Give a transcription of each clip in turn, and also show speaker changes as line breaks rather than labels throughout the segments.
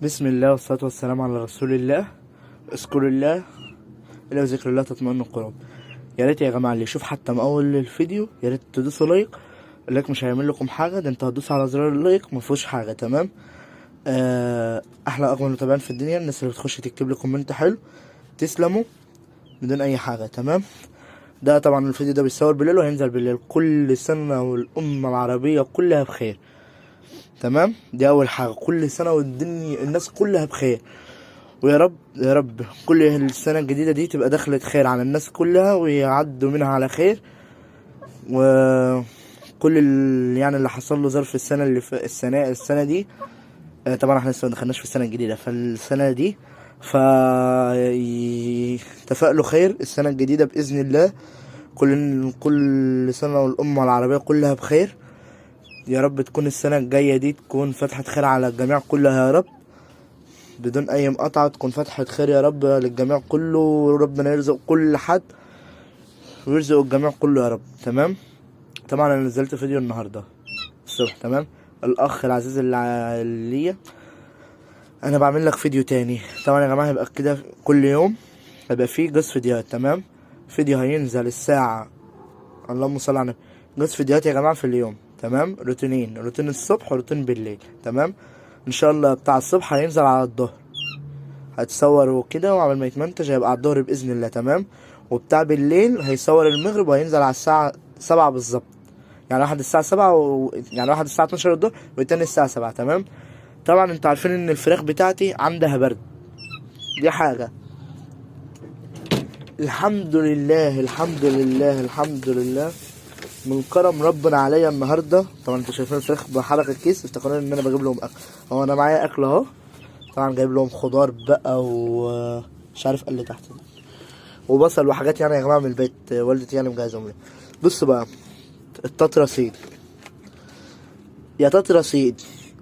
بسم الله والصلاة والسلام على رسول الله. اذكروا الله إلا بذكر الله تطمئن القلوب. يا ريت يا جماعة اللي يشوف حتى من أول الفيديو يا ريت تدوسوا لايك. اللايك مش هيعمل لكم حاجة، ده انت هتدوس على زرار اللايك مفيهوش حاجة. تمام. أحلى أجمل متابعين في الدنيا الناس اللي بتخش تكتب لي كومنت حلو، تسلموا بدون أي حاجة. تمام. ده طبعا الفيديو ده بيتصور بالليل وهينزل بالليل. كل سنة والأمة العربية كلها بخير. تمام. دي أول حاجة، كل سنة والدنيا الناس كلها بخير، ويا رب يا رب كل السنة الجديدة دي تبقى دخلت خير على الناس كلها ويعدوا منها على خير. وكل يعني اللي حصل له ظرف السنة اللي في السنة دي، طبعا احنا لسه مدخلناش في السنة الجديدة، فالسنة دي يتفائلوا خير السنة الجديدة بإذن الله. كل سنة والأمة العربية كلها بخير. يا رب تكون السنة الجاية دي تكون فتحة خير على الجميع كلها يا رب، بدون اي مقاطعة، تكون فتحة خير يا رب للجميع كله، وربنا يرزق كل حد ويرزق الجميع كله يا رب. تمام. طبعا انا نزلت فيديو النهاردة الصبح. تمام. الاخ العزيز اللي ليا انا بعمل لك فيديو تاني. طبعا يا جماعة هيبقى كده كل يوم هيبقى فيه جزء فيديوهات. تمام. فيديو هينزل الساعة، اللهم صل على النبي، جزء فيديوهات يا جماعة في اليوم. تمام. روتين الصبح وروتين بالليل. تمام. ان شاء الله بتاع الصبح هينزل على الظهر، هتصور وكده وعمل ما يتمنتج هيبقى على الظهر باذن الله. تمام. وبتاع بالليل هيصور المغرب وهينزل على الساعة 7 بالظبط. يعني واحد الساعة 7 يعني واحد الساعة 12 الظهر والتاني الساعة 7. تمام. طبعا انتوا عارفين ان الفراخ بتاعتي عندها برد، دي حاجة الحمد لله الحمد لله الحمد لله من كرم ربنا عليا النهارده. طبعا انتوا شايفين الفراخ بحركة الكيس، افتكروا ان انا بجيب لهم اكل. هو انا معايا اكل اهو. طبعا جايب لهم خضار بقى ومش عارف اللي تحت ده، وبصل وحاجات يعني يا جماعه من البيت، والدتي يعني مجهزهم لي. بصوا بقى، التترا سيد يا تترا سيد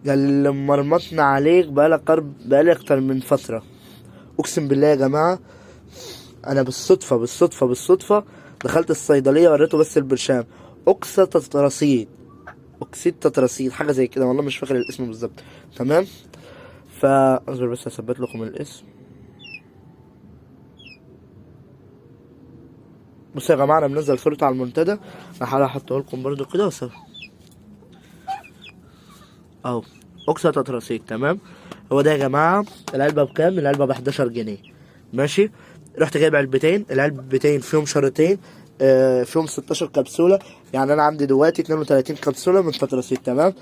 يا اللي مرمطنا عليك بقالي اكتر من فتره. اقسم بالله يا جماعه انا بالصدفه دخلت الصيدليه وريته بس البرشام اوكسا تتراسيد، اوكسيد تتراسيد حاجه زي كده، والله مش فاكر الاسم بالظبط. تمام. اصبر بس هثبت لكم الاسم. بصوا يا جماعه انا منزل صورته على المنتدى، هحاول احطه لكم برضو كده اهو، اوكسا تتراسيد. تمام. هو ده يا جماعه. العلبه بكام؟ العلبه ب 11 جنيه. ماشي. رحت جايب علبتين، العلبتين فيهم شريطين، فيهم 16 كبسوله. يعني انا عندي دلوقتي 32 كبسوله من تتراسيد. تمام.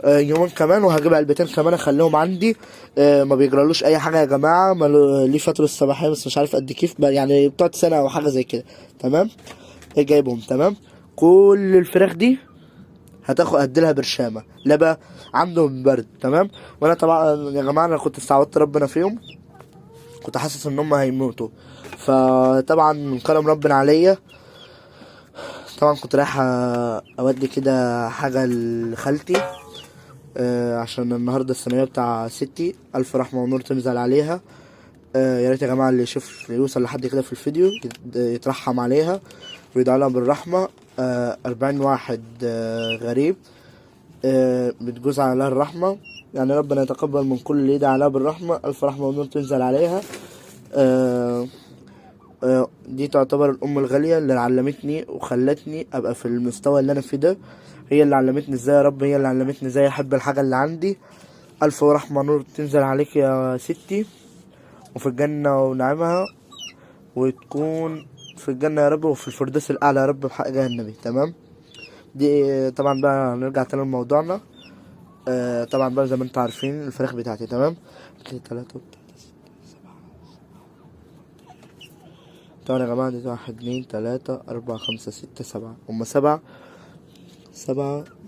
يومين كمان وهجيب علبتين كمان اخليهم عندي. ما بيجرالوش اي حاجه يا جماعه، ليه فتره الصباحيه بس مش عارف قد كيف يعني بتقعد سنه او حاجه زي كده. تمام. جايبهم. تمام. كل الفراخ دي هديلها برشامه لا بقى عندهم برد. تمام. وانا طبعا يا جماعه انا كنت استعوضت ربنا فيهم، كنت حاسس ان هم هيموتوا، فطبعا من كرم ربنا عليا طبعا كنت رايح اودي كده حاجه لخالتي، عشان النهارده الثانويه بتاع ستي، الف رحمه ونور تنزل عليها. يا ريت يا جماعه اللي يشوف يوصل لحد كده في الفيديو يترحم عليها ويدعو لها بالرحمه. 40 واحد غريب بتجوز على الرحمه، يعني ربنا يتقبل من كل اللي يدعي عليها بالرحمه، الف رحمه ونور تنزل عليها. دي تعتبر الام الغاليه اللي علمتني وخلتني ابقى في المستوى اللي انا فيه ده. هي اللي علمتني ازاي يا رب، هي اللي علمتني ازاي احب الحاجه اللي عندي. الف ورحمه نور تنزل عليك يا ستي، وفي الجنه ونعمها، وتكون في الجنه يا رب وفي الفردوس الاعلى يا رب بحق جاه النبي. تمام. دي طبعا بقى نرجع تاني لموضوعنا. طبعا بقى زي ما انتوا عارفين الفراخ بتاعتي. تمام. طبعا يا جماعة دي 1 2 3 4 5 6 7، هما 7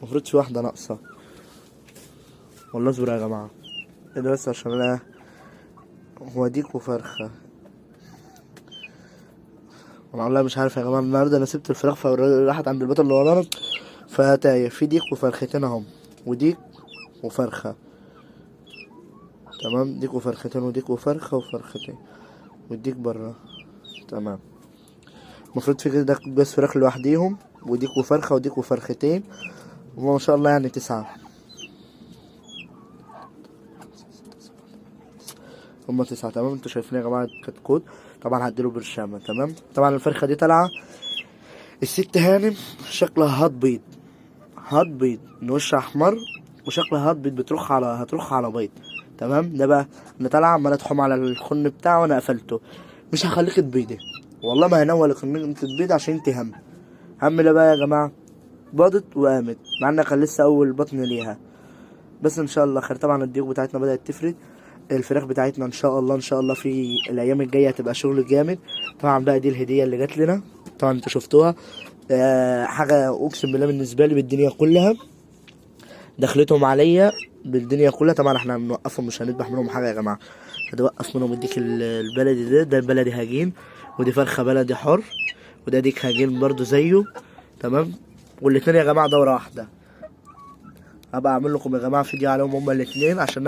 مفروض في واحدة ناقصة، والله اصبر يا جماعة ايه ده بس عشان انا هو ديك وفرخة. انا والله مش عارف يا جماعة، النهاردة انا سبت الفراخ فراحت عند البيت اللي ورانا فتايه في ديك وفرختين اهم، وديك وفرخة. تمام. ديك وفرختين وديك وفرخة وفرختين والديك برا. تمام. المفروض في كده بس فراخ لوحديهم وديك وفرخة وديك وفرختين، وما شاء الله يعني 9. هما 9 تمام. انتوا شايفين يا جماعة الكتكوت. طبعا هديله برشامة تمام. طبعا الفرخة دي طالعة الست هانم شكلها هتبيض، هتبيض من وش احمر وشكلها هتبيض، هترخ على بيض تمام. ده بقى انا طالعة عمالة تحوم على الخن بتاعه وانا قفلته. مش هخليك تبيضي والله، ما هنولك ان انت تبيض عشان انت هم ده بقى يا جماعة. باضت وقامت مع انها كان لسه اول بطن ليها، بس ان شاء الله خير. طبعا الديوك بتاعتنا بدأت تفرد. الفراخ بتاعتنا ان شاء الله ان شاء الله في الايام الجايه هتبقى شغل جامد. طبعا بقى دي الهديه اللي جات لنا، طبعا انتوا شفتوها. حاجه اقسم بالله بالنسبه لي بالدنيا كلها، دخلتهم عليا بالدنيا كلها. طبعا احنا بنوقفهم، مش هنذبح منهم حاجه يا جماعه. هتوقف منهم الديك البلدي ده البلدي هجين، ودي فرخه بلدي حر، وده ديك هجين برضو زيه تمام. والاتنين يا جماعه دوره واحده. هبقى اعمل لكم يا جماعه فيديو عليهم هما الاثنين، عشان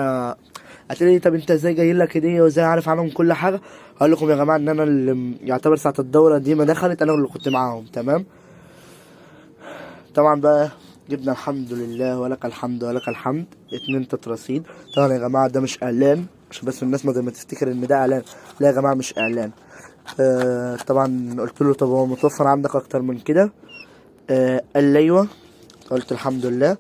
هتقولي طب انت ازاي جاي لك هديه وازاي عارف عنهم كل حاجه. هقول لكم يا جماعه ان انا اللي يعتبر ساعه الدوره دي ما دخلت انا اللي كنت معاهم تمام. طبعا بقى جبنا الحمد لله ولك الحمد ولك الحمد 2 تترصيد. طبعا يا جماعه ده مش اعلان، عشان بس الناس ما تفتكر ان ده اعلان. لا يا جماعه مش اعلان. طبعا قلت له طب هو متوفر عندك اكتر من كده؟ قال لي ايوه. قلت الحمد لله،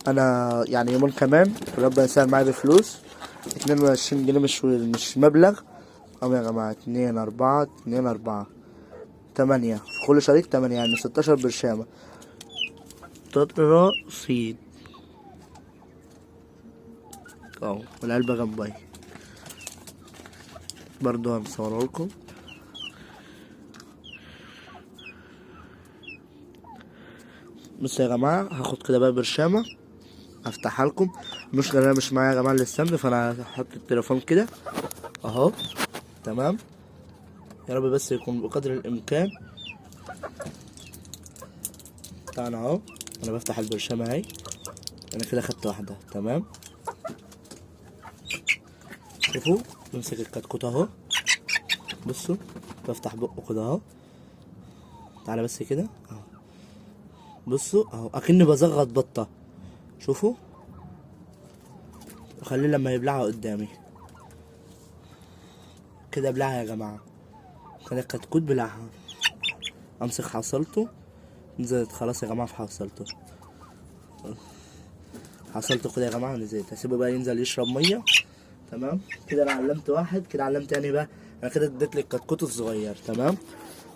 انا يعني يومين كمان ربنا يسهل معايا بفلوس. 22 جنيه مش مبلغ. اهو يا جماعه 2 4 2 4 8 في كل شريك 8، يعني 16 برشامه تترصيد اهو. والعلبه جنبي برضو هنصورها لكم. بصوا يا جماعه هاخد كده بقى برشامه افتحها لكم. المشكله انا مش معايا يا جماعه الستاند، فانا هحط التليفون كده اهو تمام. يا رب بس يكون بقدر الامكان. طبعا اهو انا بفتح البرشامه اهي. انا كده خدت واحده تمام. شوفوا بمسك الكتكوت اهو، بصوا بفتح بقه كده اهو. تعالى بس كده اهو، بصوا اهو اكني بزغط بطه. شوفوا وخليه لما يبلعها قدامي كده بلعها يا جماعه. كده الكتكوت بلعها. امسك حصلته، نزلت خلاص يا جماعه في حصلته. حصلته كده يا جماعه نزلت. هسيبه بقى ينزل يشرب ميه تمام. كده انا علمت واحد، كده علمت تاني بقى. انا كده اديت للكتكوت الصغير تمام.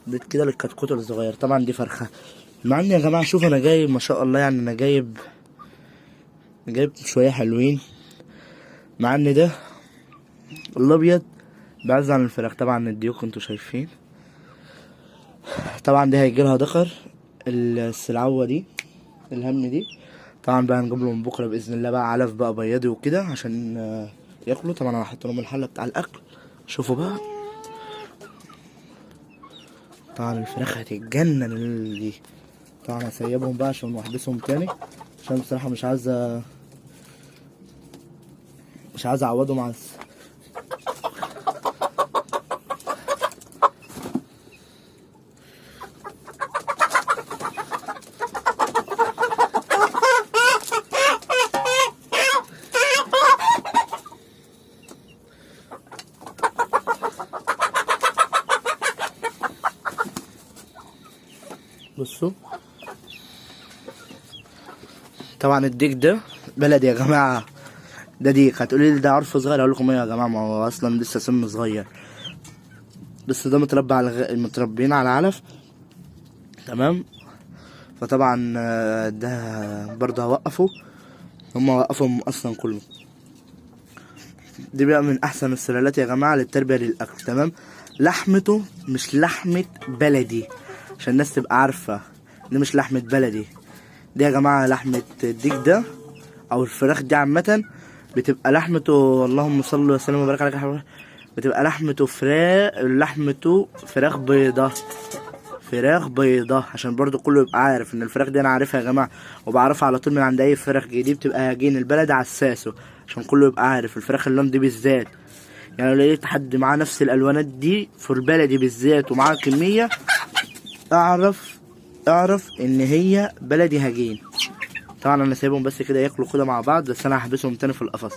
اديت كده للكتكوت الصغير. طبعا دي فرخه. مع ان يا جماعه شوف انا جايب ما شاء الله، يعني انا جايب شويه حلوين. مع ان ده الابيض بعز عن الفراخ. طبعا الديوك انتوا شايفين. طبعا دي هيجيلها ذكر السلعوه دي الهم دي. طبعا بقى هنجيب لهم بكره باذن الله بقى علف بقى بياضي وكده عشان ياكلوا. طبعا انا هحط لهم الحله بتاع الاكل. شوفوا بقى طبعا الفراخ هتتجنن دي. طبعا هسيبهم بقى عشان احبسهم تاني، عشان بصراحه مش عايز اعوضهم على بصوا. طبعا الديك ده بلدي يا جماعه. ده ديك. هتقولي لي ده عرف صغير، اقول لكم ايه يا جماعه، ما هو اصلا لسه سن صغير. بس ده متربى على متربيين على علف تمام. فطبعا ده برضه هوقفه. هما وقفهم اصلا كله. دي بقى من احسن السلالات يا جماعه للتربيه للاكل تمام. لحمته مش لحمه بلدي، عشان الناس تبقى عارفه دي مش لحمه بلدي. دي يا جماعه لحمه الديك ده او الفراخ دي عامه بتبقى لحمته، اللهم صل وسلم وبارك عليك يا حبيبي، بتبقى لحمته فراخ بيضه. فراخ بيضه عشان برضو كله يبقى عارف ان الفراخ دي انا عارفها يا جماعه، وبعرفها على طول من عند اي فراخ جديد. بتبقى هجين البلد على الساسو، عشان كله يبقى عارف الفراخ اللون دي بالذات. يعني لو لقيت حد معاه نفس الالوانات دي في البلدي بالذات ومعاه كميه، اعرف ان هي بلدي هجين. طبعا انا سايبهم بس كده ياكلوا كده مع بعض، بس انا هحبسهم تاني في القفص.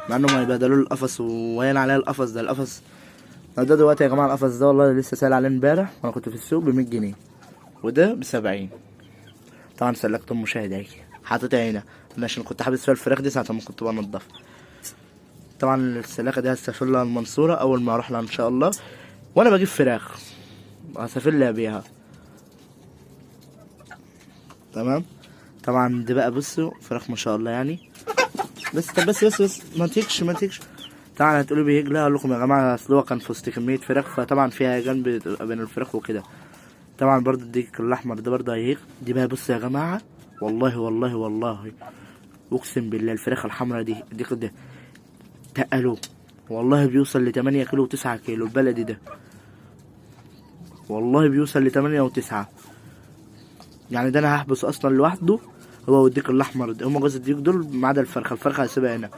مع انهم هيبهدلوا لي القفص وهين عليا القفص ده. القفص ده دلوقتي يا جماعه، القفص ده والله لسه سائل عليه امبارح وانا كنت في السوق ب 100 جنيه، وده ب 70. طبعا سلكت المشاهد اهي، حاططها هنا عشان كنت حابس فيها الفراخ دي ساعه ما كنت بنضف. طبعا السلاكه دي هسافر لها المنصوره اول ما اروح لها ان شاء الله، وانا بجيب فراخ هسافر لها بيها. تمام. طبعا دي بقى بصوا فراخ ما شاء الله يعني. بس طب بس ما تيجش. طبعا هتقولوا بيهيج، لا اقول لكم يا جماعه اصل هو كان في وسط كميه فراخ، فطبعا فيها جنب بين الفراخ وكده. طبعا برضو الديك الاحمر ده برضو هيهيج. دي بقى بصوا يا جماعه، والله اقسم بالله الفراخ الحمراء دي كده تقلوه والله بيوصل ل8 كيلو و9 كيلو البلدي ده، والله بيوصل ل8 و9. يعني ده انا هحبس اصلا لوحده، هو والديك الاحمر ده، هما جوز الديك دول ما عدا الفرخه هسيبها هنا،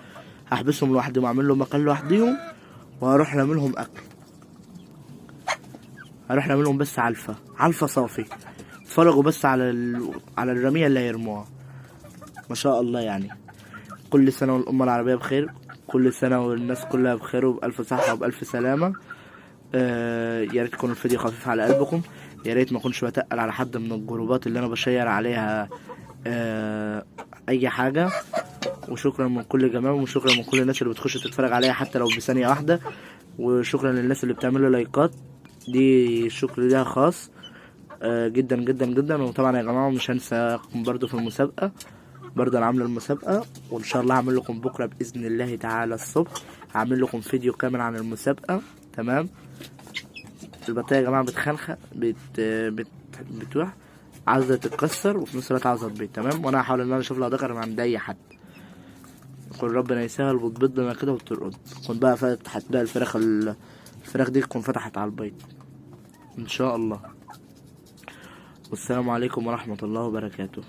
هحبسهم لوحدهم واعمل لهم مكان لوحديهم، وهروح لهم اكل، هروح لهم بس علفه صافي، اتفرجوا بس على الرميه اللي هيرموها ما شاء الله يعني. كل سنه والامه العربيه بخير، كل سنه والناس كلها بخير وبالف صحه وبالف سلامه. يا ريت يكون الفيديو خفيف على قلبكم، يا ريت ما اكونش بتقل على حد من الجروبات اللي انا بشير عليها اي حاجه. وشكرا من كل جماعه، وشكرا من كل الناس اللي بتخش تتفرج عليها حتى لو بثانيه واحده، وشكرا للناس اللي بتعمل لي لايكات، دي الشكر ليها خاص جدا جدا جدا. وطبعا يا جماعه مش هنساكم برضو في المسابقه، برضو انا عامله المسابقه، وان شاء الله هعمل لكم بكره باذن الله تعالى الصبح، هعمل لكم فيديو كامل عن المسابقه. تمام. البطاريه يا جماعه بتخنخق بتروح عاوزه تتكسر، وفي نفس الوقت عاوزه تبيض. تمام. وانا هحاول ان انا اشوف لها ذكر من عند اي حد، يكون ربنا يسهل وتبيض لنا كده وترقد، تكون بقى فتحت بقى الفراخ دي تكون فتحت على البيض ان شاء الله. والسلام عليكم ورحمه الله وبركاته.